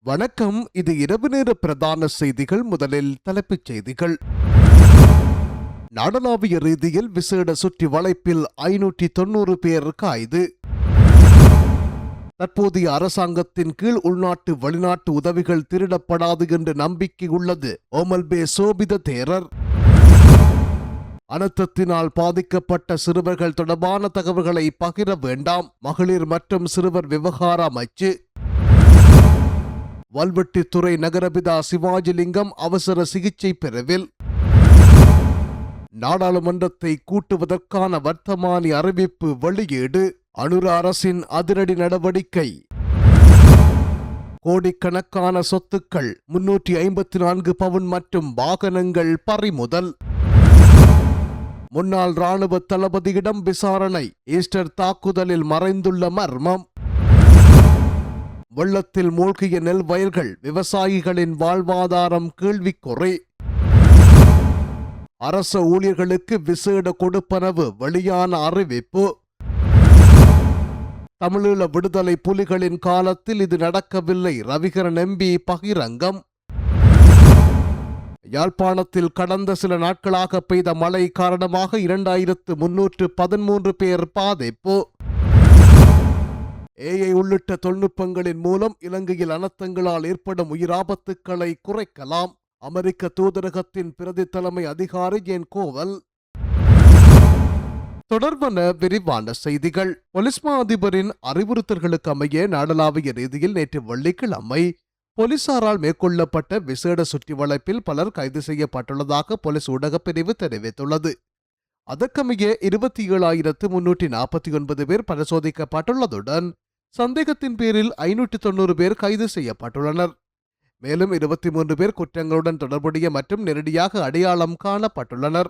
வணக்கம். இது இரவு நேர பிரதான செய்திகள். முதலில் தலைப்புச் செய்திகள். நாடளாவிய ரீதியில் விசேட சுற்றி வளைப்பில் 590 பேர் கைது. தற்போதைய அரசாங்கத்தின் கீழ் உள்நாட்டு வெளிநாட்டு உதவிகள் திருடப்படாது என்று நம்பிக்கை உள்ளது ஓமல்பே சோபித தேரர். அனர்த்தத்தினால் பாதிக்கப்பட்ட சிறுவர்கள் தொடர்பான தகவல்களை பகிர வேண்டாம் மகளிர் மற்றும் சிறுவர் விவகார அமைச்சு. வல்வெட்டித்துறை நகரபிதா சிவாஜிலிங்கம் அவசர சிகிச்சை பிரிவில். நாடாளுமன்றத்தை கூட்டுவதற்கான வர்த்தமானி அறிவிப்பு வெளியீடு. அனுர அரசின் அதிரடி நடவடிக்கை. கோடிக்கணக்கான சொத்துக்கள், 354 பவுன் மற்றும் வாகனங்கள் பறிமுதல். முன்னாள் ராணுவ தளபதியிடம் விசாரணை. ஈஸ்டர் தாக்குதலில் மறைந்துள்ள மர்மம். வெள்ளத்தில் மூழ்கிய நெல் வயல்கள், விவசாயிகளின் வாழ்வாதாரம் கேள்விக்குறி. அரச ஊழியர்களுக்கு விசேட கொடுப்பனவு வெளியான அறிவிப்பு. தமிழீழ விடுதலை புலிகளின் காலத்தில் இது நடக்கவில்லை ரவிகரன் எம்பி பகிரங்கம். யாழ்ப்பாணத்தில் கடந்த சில நாட்களாக பெய்த மழை காரணமாக 2313 பேர் பாதிப்பு. ஏஐ உள்ளிட்ட தொழில்நுட்பங்களின் மூலம் இலங்கையில் அனர்த்தங்களால் ஏற்படும் உயிராபத்துக்களை குறைக்கலாம். அமெரிக்க தூதரகத்தின் பிரதி தலைமை அதிகாரி ஜேன் கோவல். தொடர்பான விரிவான செய்திகள். பொலிஸ் மா அதிபரின் அறிவுறுத்தல்களுக்கு அமைய நாடளாவிய ரீதியில் நேற்று வெள்ளிக்கிழமை போலீசாரால் மேற்கொள்ளப்பட்ட விசேட சுற்றி வளைப்பில் பலர் கைது செய்யப்பட்டுள்ளதாக போலீஸ் ஊடகப் பிரிவு தெரிவித்துள்ளது. அதற்கமைய 27,349 பேர் பரிசோதிக்கப்பட்டுள்ளதுடன் சந்தேகத்தின் பேரில் 590 பேர் கைது செய்யப்பட்டுள்ளனர். மேலும் 23 பேர் குற்றங்களுடன் தொடர்புடைய மற்றும் நேரடியாக அடையாளம் காணப்பட்டுள்ளனர்.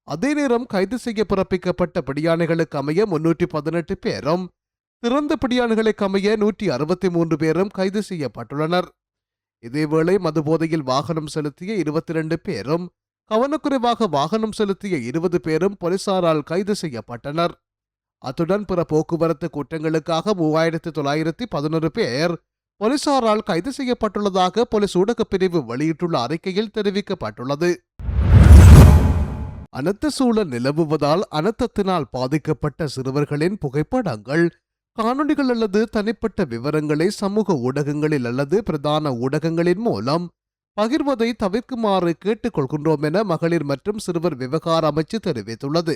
அதே நேரம் கைது செய்ய பிறப்பிக்கப்பட்ட பிடியாணைகளுக்கு அமைய 318 பேரும், திறந்த பிடியாணைகளுக்கு அமைய 163 பேரும் கைது செய்யப்பட்டுள்ளனர். இதேவேளை மதுபோதையில் வாகனம் செலுத்திய 22 பேரும், கவனக்குறைவாக வாகனம் செலுத்திய 20 பேரும் போலீசாரால் கைது செய்யப்பட்டனர். அத்துடன் பிற போக்குவரத்து குற்றங்களுக்காக 3911 பேர் போலீசாரால் கைது செய்யப்பட்டுள்ளதாக போலீஸ் ஊடகப் பிரிவு வெளியிட்டுள்ள அறிக்கையில் தெரிவிக்கப்பட்டுள்ளது. அனர்த்த சூழல் நிலவுவதால் அனர்த்தத்தினால் பாதிக்கப்பட்ட சிறுவர்களின் புகைப்படங்கள், காணொளிகள் அல்லது தனிப்பட்ட விவரங்களை சமூக ஊடகங்களில் அல்லது பிரதான ஊடகங்களின் மூலம் பகிர்வதை தவிர்க்குமாறு கேட்டுக்கொள்கின்றோம் என மகளிர் மற்றும் சிறுவர் விவகார அமைச்சு தெரிவித்துள்ளது.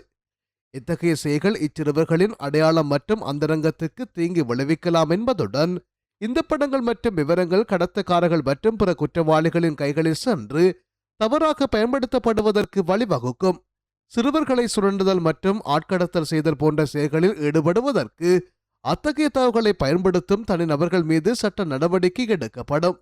இத்தகைய செயல்கள் இச்சிறுவர்களின் அடையாளம் மற்றும் அந்தரங்கத்துக்கு தீங்கு விளைவிக்கலாம் என்பதுடன் இந்த படங்கள் மற்றும் விவரங்கள் கடத்தக்காரர்கள் மற்றும் பிற குற்றவாளிகளின் கைகளில் சென்று தவறாக பயன்படுத்தப்படுவதற்கு வழிவகுக்கும். சிறுவர்களை சுரண்டுதல் மற்றும் ஆட்கடத்தல் செய்தல் போன்ற செயல்களில் ஈடுபடுவதற்கு அத்தகைய தகவல்களை பயன்படுத்தும் தனிநபர்கள் மீது சட்ட நடவடிக்கை எடுக்கப்படும்.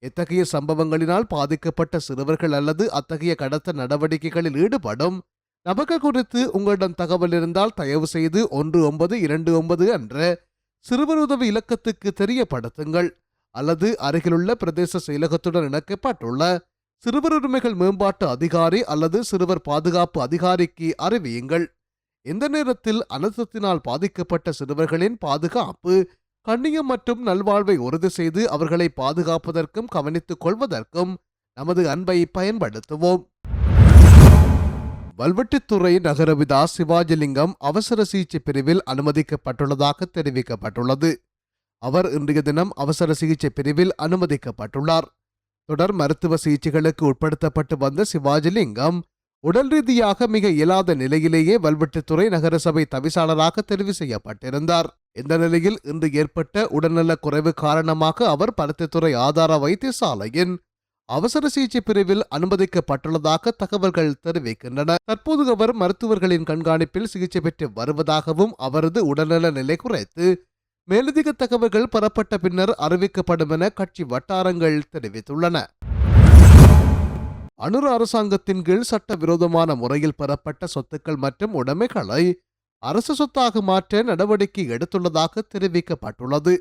இத்தகைய சம்பவங்களினால் பாதிக்கப்பட்ட சிறுவர்கள் அல்லது அத்தகைய கடத்த நடவடிக்கைகளில் ஈடுபடும் நபர்கள் குறித்து உங்களிடம் தகவல் இருந்தால் தயவு செய்து 1929 என்ற சிறுவர் உதவி இலக்கத்துக்கு தெரியப்படுத்துங்கள் அல்லது அருகிலுள்ள பிரதேச செயலகத்துடன் இணைக்கப்பட்டுள்ள சிறுவர் உரிமைகள் மேம்பாட்டு அதிகாரி அல்லது சிறுவர் பாதுகாப்பு அதிகாரிக்கு அறிவியுங்கள். இந்த நேரத்தில் அனர்த்தத்தினால் பாதிக்கப்பட்ட சிறுவர்களின் பாதுகாப்பு, கண்ணியம் மற்றும் நல்வாழ்வை உறுதி செய்து அவர்களை பாதுகாப்பதற்கும் கவனித்துக் கொள்வதற்கும் நமது அன்பை பயன்படுத்துவோம். வல்வெட்டித்துறை நகரபிதா சிவாஜிலிங்கம் அவசர சிகிச்சை பிரிவில் அனுமதிக்கப்பட்டுள்ளதாக தெரிவிக்கப்பட்டுள்ளது. அவர் இன்றைய தினம் அவசர சிகிச்சை பிரிவில் அனுமதிக்கப்பட்டுள்ளார். தொடர் மருத்துவ சிகிச்சைகளுக்கு உட்படுத்தப்பட்டு வந்த சிவாஜிலிங்கம் உடல் ரீதியாக மிக இயலாத நிலையிலேயே வல்வெட்டித்துறை நகரசபை தவிசாளராக தெரிவு செய்யப்பட்டிருந்தார். இந்த நிலையில் இன்று ஏற்பட்ட உடல்நலக் குறைவு காரணமாக அவர் பருத்தித்துறை ஆதார வைத்தியசாலையின் அவசர சிகிச்சை பிரிவில் அனுமதிக்கப்பட்டுள்ளதாக தகவல்கள் தெரிவிக்கின்றன. தற்போது அவர் மருத்துவர்களின் கண்காணிப்பில் சிகிச்சை பெற்று வருவதாகவும் அவரது உடல்நல நிலை குறித்து மேலதிக தகவல்கள் பெறப்பட்ட பின்னர் அறிவிக்கப்படும் என கட்சி வட்டாரங்கள் தெரிவித்துள்ளன. அனுர அரசாங்கத்தின் கீழ் சட்டவிரோதமான முறையில் பெறப்பட்ட சொத்துக்கள் மற்றும் உடைமைகளை அரசு சொத்தாக மாற்ற நடவடிக்கை எடுத்துள்ளதாக தெரிவிக்கப்பட்டுள்ளது.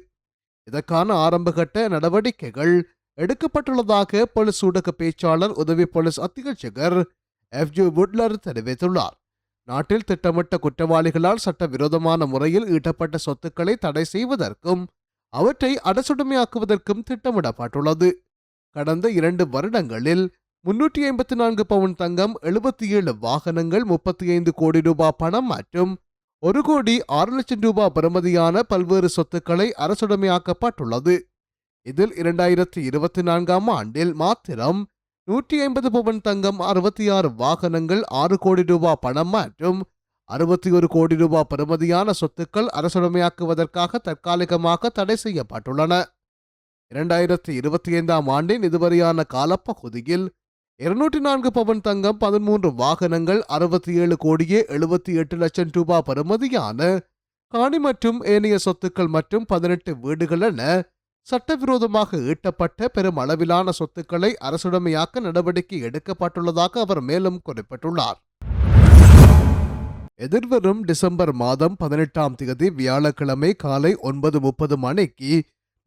இதற்கான ஆரம்பகட்ட நடவடிக்கைகள் எடுக்கப்பட்டுள்ளதாக போலீஸ் ஊடக பேச்சாளர் உதவி போலீஸ் அத்தியட்சகர் FJ வுட்லர் தெரிவித்துள்ளார். நாட்டில் திட்டமிட்ட குற்றவாளிகளால் சட்டவிரோதமான முறையில் ஈட்டப்பட்ட சொத்துக்களை தடை செய்வதற்கும் அவற்றை அரசுடைமையாக்குவதற்கும் திட்டமிடப்பட்டுள்ளது. கடந்த 2 வருடங்களில் 354 பவுன் தங்கம், 77 வாகனங்கள், 35 கோடி ரூபாய் பணம் மற்றும் 1 கோடி 6 லட்சம் ரூபாய் பெறுமதியான பல்வேறு சொத்துக்களை அரசுடைமையாக்கப்பட்டுள்ளது. இதில் 2024 ஆண்டில் மாத்திரம் 150 பவுன் தங்கம், 66 வாகனங்கள், 6 கோடி ரூபாய் பணம் மற்றும் 61 கோடி ரூபாய் பெறுமதியான சொத்துக்கள் அரசுடைமையாக்குவதற்காக தற்காலிகமாக தடை செய்யப்பட்டுள்ளன. 2025 ஆண்டின் இதுவரையான காலப்பகுதியில் 204 பவுன் தங்கம், 13 வாகனங்கள், 67 கோடியே 78 லட்சம் ரூபாய் பெறுமதியான காணி மற்றும் ஏனைய சொத்துக்கள் மற்றும் 18 வீடுகள் என சட்டவிரோதமாக ஈட்டப்பட்ட பெரும் அளவிலான சொத்துக்களை அரசுடைமையாக்க நடவடிக்கை எடுக்கப்பட்டுள்ளதாக அவர் மேலும் குறிப்பிட்டுள்ளார். எதிர்வரும் டிசம்பர் மாதம் 18 வியாழக்கிழமை காலை 9:30 மணிக்கு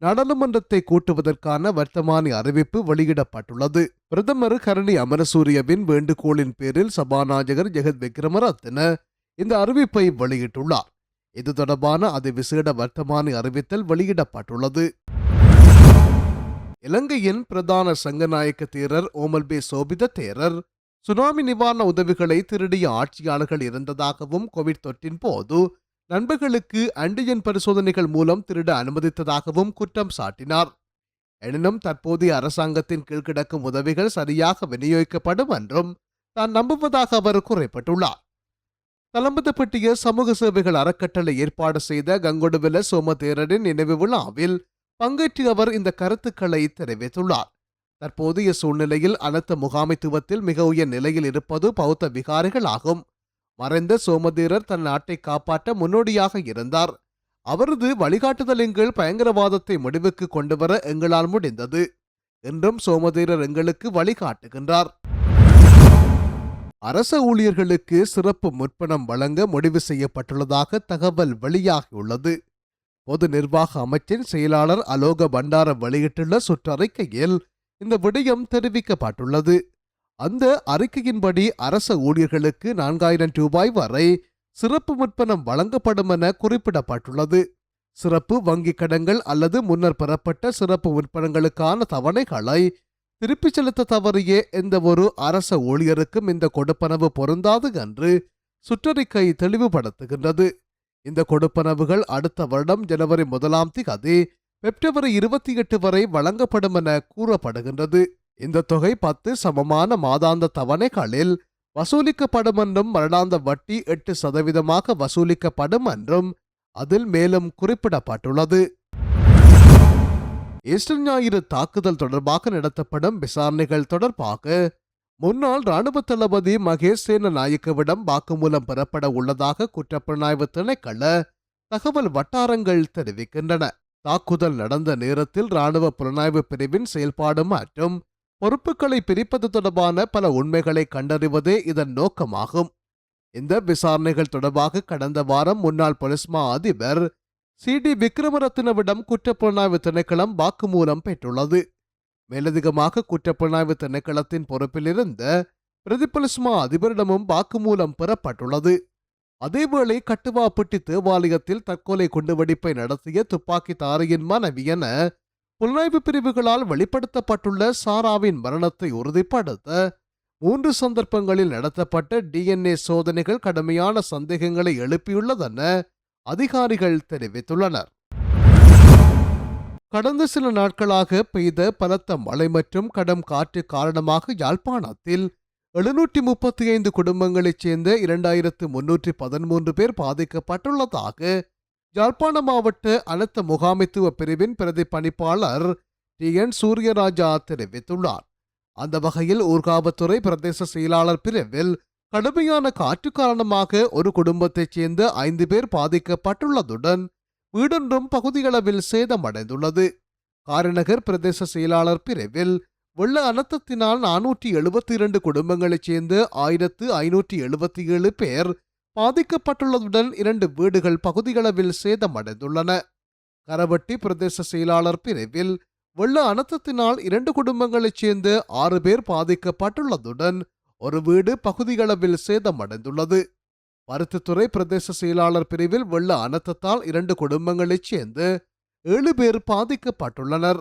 நாடாளுமன்றத்தை கூட்டுவதற்கான வர்த்தமானி அறிவிப்பு வெளியிடப்பட்டுள்ளது. பிரதமர் கரணி அமரசூரியவின் வேண்டுகோளின் பேரில் சபாநாயகர் ஜெகத் விக்ரமரத்ன இந்த அறிவிப்பை வெளியிட்டுள்ளார். இது தொடர்பான அதிவிசேட வர்த்தமானி அறிவித்தல் வெளியிடப்பட்டுள்ளது. இலங்கையின் பிரதான சங்கநாயக்க தேரர் ஓமல்பே சோபித தேரர் சுனாமி நிவாரண உதவிகளை திருடிய ஆட்சியாளர்கள் இருந்ததாகவும் கோவிட் தொற்றின் போது நண்பர்களுக்கு ஆன்டிஜென் பரிசோதனைகள் மூலம் திருட அனுமதித்ததாகவும் குற்றம் சாட்டினார். எனினும் தற்போதைய அரசாங்கத்தின் கீழ் கிடக்கும் உதவிகள் சரியாக விநியோகிக்கப்படும் என்றும் தான் நம்புவதாக அவர் குறிப்பிட்டுள்ளார். தளம்பதப்பட்டிய சமூக சேவைகள் அறக்கட்டளை ஏற்பாடு செய்த கங்கொடுவில சோமதேரரின் நினைவு விழாவில் பங்கேற்று அவர் இந்த கருத்துக்களை தெரிவித்துள்ளார். தற்போதைய சூழ்நிலையில் அனர்த்த முகாமைத்துவத்தில் மிக உயர் நிலையில் இருப்பது பௌத்த விகாரிகள் ஆகும். மறைந்த சோமதேரர் தன் நாட்டை காப்பாற்ற முன்னோடியாக இருந்தார். அவரது வழிகாட்டுதலின் கீழ் பயங்கரவாதத்தை முடிவுக்கு கொண்டுவர எங்களால் முடிந்தது. என்றும் சோமதேரர் எங்களுக்கு வழிகாட்டுகின்றார். அரச ஊழியர்களுக்கு சிறப்பு முற்பணம் வழங்க முடிவு செய்யப்பட்டுள்ளதாக தகவல் வெளியாகியுள்ளது. பொது நிர்வாக அமைச்சின் செயலாளர் அலோக பண்டார வெளியிட்டுள்ள சுற்றறிக்கையில் இந்த விடயம் தெரிவிக்கப்பட்டுள்ளது. அந்த அறிக்கையின்படி அரச ஊழியர்களுக்கு 4000 ரூபாய் வரை சிறப்பு முற்பணம் வழங்கப்படும் என குறிப்பிடப்பட்டுள்ளது. சிறப்பு வங்கிக் கடன்கள் அல்லது முன்னர் பெறப்பட்ட சிறப்பு முற்பணங்களுக்கான தவணைகளை திருப்பிச் செலுத்த தவறிய எந்த ஒரு அரச ஊழியருக்கும் இந்த கொடுப்பனவு பொருந்தாது என்று சுற்றறிக்கை தெளிவுபடுத்துகின்றது. இந்த கொடுப்பனவுகள் அடுத்த வருடம் ஜனவரி 1 பிப்ரவரி 28 வரை வழங்கப்படும் என கூறப்படுகின்றது. இந்த தொகை 10 சமமான மாதாந்த தவணைகளில் வசூலிக்கப்படும் என்றும் வருடாந்த வட்டி 8% வசூலிக்கப்படும் என்றும் அதில் மேலும் குறிப்பிடப்பட்டுள்ளது. ஈஸ்டர் ஞாயிறு தாக்குதல் தொடர்பாக நடத்தப்படும் விசாரணைகள் தொடர்பாக முன்னாள் இராணுவ தளபதி மகேஷ் சேனநாயக்கவிடம் வாக்குமூலம் பெறப்பட உள்ளதாக குற்றப்புலனாய்வு திணைக்கள தகவல் வட்டாரங்கள் தெரிவிக்கின்றன. தாக்குதல் நடந்த நேரத்தில் இராணுவ புலனாய்வு பிரிவின் செயல்பாடு மற்றும் பொறுப்புகளை பிரிப்பது தொடர்பான பல உண்மைகளை கண்டறிவதே இதன் நோக்கமாகும். இந்த விசாரணைகள் தொடர்பாக கடந்த வாரம் முன்னாள் பொலிஸ்மா அதிபர் CD விக்ரமரத்னவிடம் குற்றப்புலனாய்வு திணைக்களம் வாக்குமூலம் பெற்றுள்ளது. மேலதிகமாக குற்றப்புலனாய்வு திணைக்களத்தின் பொறுப்பில் இருந்த பிரதி பொலிஸ்மா அதிபரிடமும் வாக்குமூலம் பெறப்பட்டுள்ளது. அதேவேளை கட்டுவாப்பட்டி தேவாலயத்தில் தற்கொலை குண்டுவெடிப்பை நடத்திய துப்பாக்கிதாரியின் மனைவி என புலனாய்வு பிரிவுகளால் வெளிப்படுத்தப்பட்டுள்ள சாராவின் மரணத்தை உறுதிப்படுத்த 3 சந்தர்ப்பங்களில் நடத்தப்பட்ட DNA சோதனைகள் கடுமையான சந்தேகங்களை எழுப்பியுள்ளதென அதிகாரிகள் தெரிவித்துள்ளனர். கடந்த சில நாட்களாக பெய்த பலத்த மழை மற்றும் கடும் காற்று காரணமாக யாழ்ப்பாணத்தில் 735 குடும்பங்களைச் சேர்ந்த 2313 பேர் பாதிக்கப்பட்டுள்ளதாக யாழ்ப்பாண மாவட்ட அனர்த்த முகாமைத்துவ பிரிவின் பிரதி பணிப்பாளர் TN சூரியராஜா தெரிவித்துள்ளார். அந்த வகையில் ஊர்காவத்துறை பிரதேச செயலாளர் பிரிவில் கடுமையான காற்று காரணமாக ஒரு குடும்பத்தைச் சேர்ந்த 5 பேர் பாதிக்கப்பட்டுள்ளதுடன் வீடொன்றும் பகுதியளவில் சேதமடைந்துள்ளது. காரைநகர் பிரதேச செயலாளர் பிரிவில் வெள்ள அனர்த்தத்தினால் 472 குடும்பங்களைச் சேர்ந்த 1577 பேர் பாதிக்கப்பட்டுள்ளதுடன் 2 வீடுகள் பகுதியளவில் சேதமடைந்துள்ளன. கரவட்டி பிரதேச செயலாளர் பிரிவில் வெள்ள அனர்த்தத்தினால் 2 குடும்பங்களைச் சேர்ந்த 6 பேர் பாதிக்கப்பட்டுள்ளதுடன் ஒரு வீடு பகுதியளவில் சேதமடைந்துள்ளது. பருத்தித்துறை பிரதேச செயலாளர் பிரிவில் வெள்ள அனர்த்தத்தால் 2 குடும்பங்களைச் சேர்ந்து 7 பேர் பாதிக்கப்பட்டுள்ளனர்.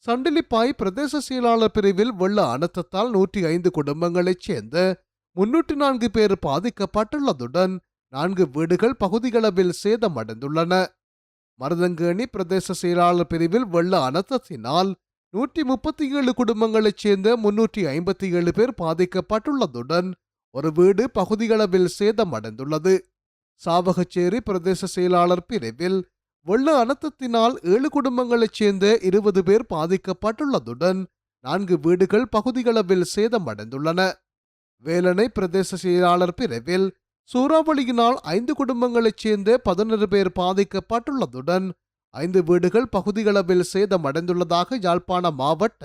சண்டிலிப்பாய் பிரதேச செயலாளர் பிரிவில் வெள்ள அனர்த்தத்தால் 105 குடும்பங்களைச் சேர்ந்த 304 பேர் பாதிக்கப்பட்டுள்ளதுடன் 4 வீடுகள் பகுதிகளவில் சேதமடைந்துள்ளன. மருதங்கேணி பிரதேச செயலாளர் பிரிவில் வெள்ள அனர்த்தத்தினால் 137 குடும்பங்களைச் சேர்ந்த 357 பேர் பாதிக்கப்பட்டுள்ளதுடன் ஒரு வீடு பகுதிகளவில் சேதமடைந்துள்ளது. சாவகச்சேரி பிரதேச செயலாளர் பிரிவில் வெள்ள அனர்த்தத்தினால் 7 குடும்பங்களைச் சேர்ந்த 20 பேர் பாதிக்கப்பட்டுள்ளதுடன் 4 வீடுகள் பகுதிகளவில் சேதமடைந்துள்ளன. வேலணை பிரதேச செயலாளர் பிரிவில் சூறாவளியினால் 5 குடும்பங்களைச் சேர்ந்த 11 பேர் பாதிக்கப்பட்டுள்ளதுடன் 5 வீடுகள் பகுதிகளவில் சேதமடைந்துள்ளதாக யாழ்ப்பாண மாவட்ட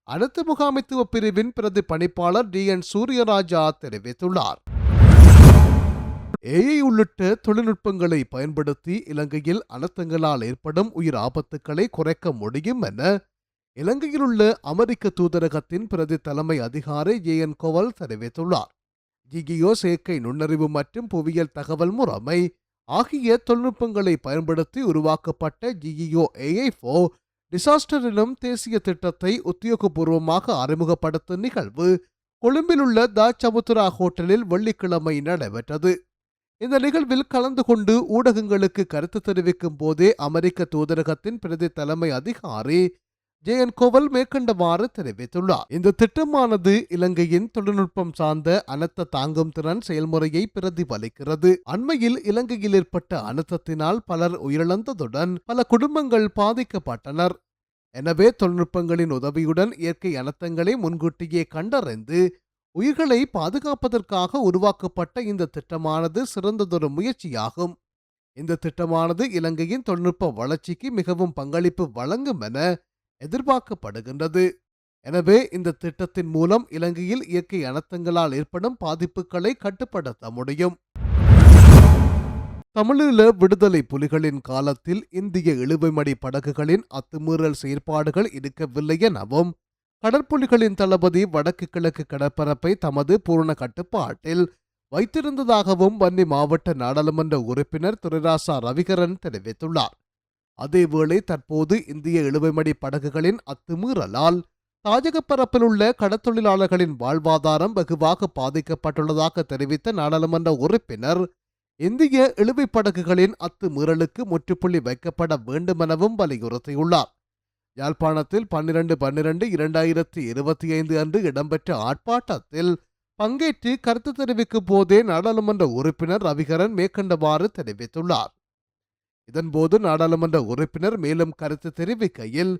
அனர்த்த முகாமைத்துவ பிரிவின் பிரதி பணிப்பாளர் DN சூரியராஜா தெரிவித்துள்ளார். AI உள்ளிட்ட தொழில்நுட்பங்களை பயன்படுத்தி இலங்கையில் அனர்த்தங்களால் ஏற்படும் உயிர் ஆபத்துக்களை குறைக்க முடியும் என இலங்கையில் உள்ள அமெரிக்க தூதரகத்தின் பிரதி தலைமை அதிகாரி JN கோவல் தெரிவித்துள்ளார். GIGO செயற்கை நுண்ணறிவு மற்றும் புவியியல் தகவல் முறைமை ஆகிய தொழில்நுட்பங்களை பயன்படுத்தி உருவாக்கப்பட்ட GIGO AI4 டிசாஸ்டர் எனும் தேசிய திட்டத்தை உத்தியோகபூர்வமாக அறிமுகப்படுத்தும் நிகழ்வு கொழும்பில் உள்ள த சமுத்ரா ஹோட்டலில் வெள்ளிக்கிழமை நடைபெற்றது. இந்த நிகழ்வில் கலந்து கொண்டு ஊடகங்களுக்கு கருத்து தெரிவிக்கும் போதே அமெரிக்க தூதரகத்தின் பிரதி தலைமை அதிகாரி JN கோவல் மேற்கண்டவாறு தெரிவித்துள்ளார். இந்த திட்டமானது இலங்கையின் தொழில்நுட்பம் சார்ந்த அனர்த்த தாங்கும் திறன் செயல்முறையை பிரதிபலிக்கிறது. அண்மையில் இலங்கையில் ஏற்பட்ட அனர்த்தத்தினால் பலர் உயிரிழந்ததுடன் பல குடும்பங்கள் பாதிக்கப்பட்டனர். எனவே தொழில்நுட்பங்களின் உதவியுடன் இயற்கை அனர்த்தங்களை முன்கூட்டியே கண்டறிந்து உயிர்களை பாதுகாப்பதற்காக உருவாக்கப்பட்ட இந்த திட்டமானது சிறந்ததொரு முயற்சியாகும். இந்த திட்டமானது இலங்கையின் தொழில்நுட்ப வளர்ச்சிக்கு மிகவும் பங்களிப்பு வழங்கும் என எதிர்பார்க்கப்படுகின்றது. எனவே இந்த திட்டத்தின் மூலம் இலங்கையில் இயற்கை அனர்த்தங்களால் ஏற்படும் பாதிப்புகளை கட்டுப்படுத்த முடியும். தமிழீழ விடுதலை புலிகளின் காலத்தில் இந்திய இழுவைமடி படகுகளின் அத்துமீறல் செயற்பாடுகள் இருக்கவில்லை எனவும் கடற்புலிகளின் தளபதி வடக்கு கிழக்கு கடற்பரப்பை தமது பூரண கட்டுப்பாட்டில் வைத்திருந்ததாகவும் வன்னி மாவட்ட நாடாளுமன்ற உறுப்பினர் துரைராசா ரவிகரன் தெரிவித்துள்ளார். அதேவேளை தற்போது இந்திய இழுவைமடி படகுகளின் அத்துமீறலால் தாயக பரப்பில் உள்ள கடற்தொழிலாளர்களின் வாழ்வாதாரம் வெகுவாக பாதிக்கப்பட்டுள்ளதாக தெரிவித்த நாடாளுமன்ற உறுப்பினர் இந்திய இழுவை படகுகளின் அத்துமீறலுக்கு முற்றுப்புள்ளி வைக்கப்பட வேண்டுமெனவும் வலியுறுத்தியுள்ளார். யாழ்ப்பாணத்தில் 12/12/2025 அன்று இடம்பெற்ற ஆர்ப்பாட்டத்தில் பங்கேற்று கருத்து தெரிவிக்கும் போதே நாடாளுமன்ற உறுப்பினர் ரவிகரன் மேற்கண்டவாறு தெரிவித்துள்ளார். இதன்போது நாடாளுமன்ற உறுப்பினர் மேலும் கருத்து தெரிவிக்கையில்,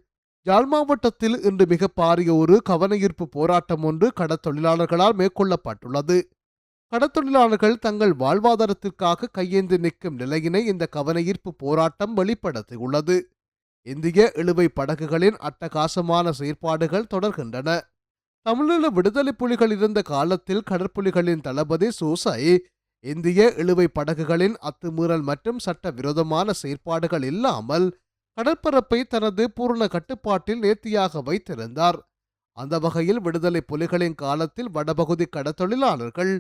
யாழ் மாவட்டத்தில் இன்று மிக பாரிய ஒரு கவனஈர்ப்பு போராட்டம் ஒன்று கடற்தொழிலாளர்களால் மேற்கொள்ளப்பட்டுள்ளது. கடற்தொழிலாளர்கள் தங்கள் வாழ்வாதாரத்திற்காக கையேந்தி நிற்கும் நிலையினை இந்த கவனஈர்ப்பு போராட்டம் வெளிப்படுத்தியுள்ளது. இந்திய இழுவை படகுகளின் அட்டகாசமான செயற்பாடுகள் தொடர்கின்றன. தமிழீழ விடுதலை புலிகள் இருந்த காலத்தில் கடற்புலிகளின் தளபதி சூசை இந்திய இழுவை படகுகளின் அத்துமீறல் மற்றும் சட்ட விரோதமான செயற்பாடுகள் இல்லாமல் கடற்பரப்பை தனது பூரண கட்டுப்பாட்டில் நேர்த்தியாக வைத்திருந்தார். அந்த வகையில் விடுதலை புலிகளின் காலத்தில் வடபகுதி கடற்தொழிலாளர்கள்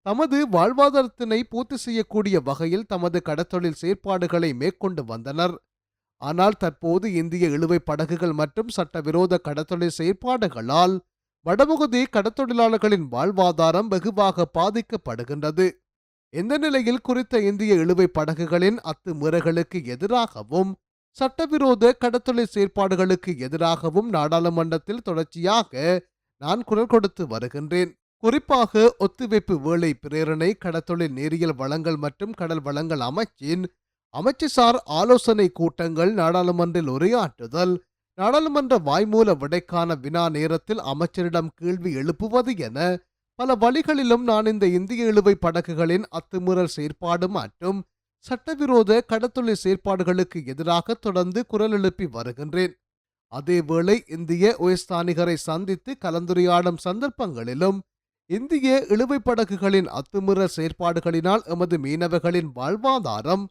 தமது வாழ்வாதாரத்தினை பூர்த்தி செய்யக்கூடிய வகையில் தமது கடற்தொழில் செயற்பாடுகளை மேற்கொண்டு வந்தனர். ஆனால் தற்போது இந்திய இழுவை படகுகள் மற்றும் சட்டவிரோத கடற்தொழில் செயற்பாடுகளால் வடபகுதி கடற்தொழிலாளர்களின் வாழ்வாதாரம் வெகுவாக பாதிக்கப்படுகின்றது. இந்த நிலையில் குறித்த இந்திய இழுவை படகுகளின் அத்துமீறல்களுக்கு எதிராகவும் சட்டவிரோத கடற்தொழில் செயற்பாடுகளுக்கு எதிராகவும் நாடாளுமன்றத்தில் தொடர்ச்சியாக நான் குரல் கொடுத்து வருகின்றேன். குறிப்பாக ஒத்திவைப்பு வேலை பிரேரணை, கடற்தொழில் நேரியல் வளங்கள் மற்றும் கடல் வளங்கள் அமைச்சின் அமைச்சுசார் ஆலோசனை கூட்டங்கள், நாடாளுமன்றில் உரையாற்றுதல், நாடாளுமன்ற வாய்மூல விடைக்கான வினா நேரத்தில் அமைச்சரிடம் கேள்வி எழுப்புவது என பல வழிகளிலும் நான் இந்த இந்திய இழுவை படகுகளின் அத்துமீறல் செயற்பாடு மற்றும் சட்டவிரோத கடற்தொழில் செயற்பாடுகளுக்கு எதிராக தொடர்ந்து குரல் எழுப்பி வருகின்றேன். அதேவேளை இந்திய உயர்ஸ்தானிகரை சந்தித்து கலந்துரையாடும் சந்தர்ப்பங்களிலும் இந்திய இழுவை படகுகளின் அத்துமீறல் செயற்பாடுகளினால் எமது மீனவர்களின் வாழ்வாதாரம்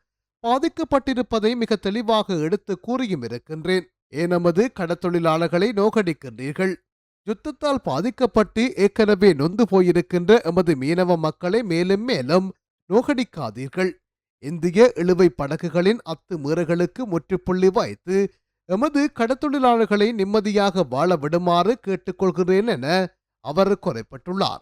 பாதிக்கப்பட்டிருப்பதை மிக தெளிவாக எடுத்து கூறியும் இருக்கின்றேன். ஏனமது கடற்தொழிலாளர்களை நோக்கடிக்கின்றீர்கள். யுத்தத்தால் பாதிக்கப்பட்டு ஏற்கனவே நொந்து போயிருக்கின்ற எமது மீனவ மக்களை மேலும் மேலும் நோக்கடிக்காதீர்கள். இந்திய இழுவை படகுகளின் அத்துமீறல்களுக்கு முற்றுப்புள்ளி வைத்து எமது கடத்தொழிலாளர்களை நிம்மதியாக வாழ விடுமாறு கேட்டுக்கொள்கிறேன் என அவர் குறிப்பிட்டுள்ளார்.